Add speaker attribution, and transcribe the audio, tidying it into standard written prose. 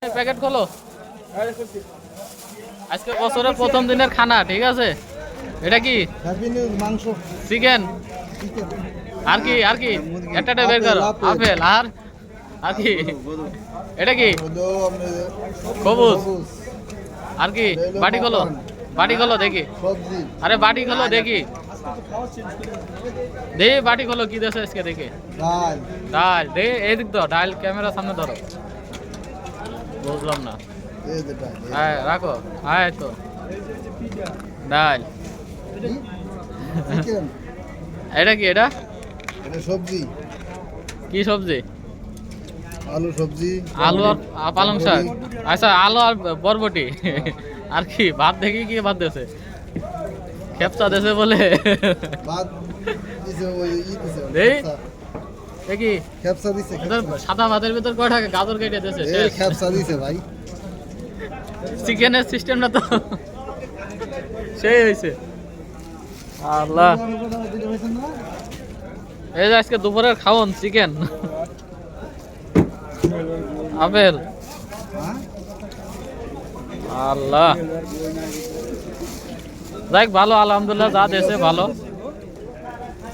Speaker 1: Packet খোলো। আজকে বছরের প্রথম দিনের খানা, ঠিক আছে? এটা কি
Speaker 2: মাংস,
Speaker 1: চিকেন? আর কি আর কি একটা বের করো। আপেল আর আর কি? এটা কি সবুজ? আর কি? বাটি খোলো, বাটি খোলো দেখি।
Speaker 2: সবজি,
Speaker 1: আরে বাটি খোলো দেখি, দে বাটি খোলো কি দেশে আজকে দেখি।
Speaker 2: ডাল,
Speaker 1: ডাল দে, এদিক তো ডাল ক্যামেরা সামনে ধরো। বুঝলাম না।
Speaker 2: এই যে ডাল,
Speaker 1: হ্যাঁ রাখো, হ্যাঁ তো ডাল।
Speaker 2: চিকেন,
Speaker 1: এটা কি? এটা
Speaker 2: এটা সবজি,
Speaker 1: কি সবজি?
Speaker 2: আলু সবজি,
Speaker 1: আলু আর পালং শাক। আচ্ছা আলু আর বরবটি। আর কি ভাত দেখি, কি ভাত দিয়েছে? খেপসা দেশে বলে।
Speaker 2: ভাত দিছে, ওই দিছে,
Speaker 1: দেই দেখি।
Speaker 2: খেপসা দিছে,
Speaker 1: সাদা ভাতের ভিতর কয়টা গাজর কেটে দিয়েছে?
Speaker 2: এই খেপসা দিছে ভাই।
Speaker 1: চিকেনের সিস্টেমটা তো সেই হয়েছে। আল্লাহ, এই যে আজকে দুপুরের খাওন চিকেন, আপেল। আল্লাহ, যাক ভালো, আলহামদুলিল্লাহ, যা দেশে ভালো।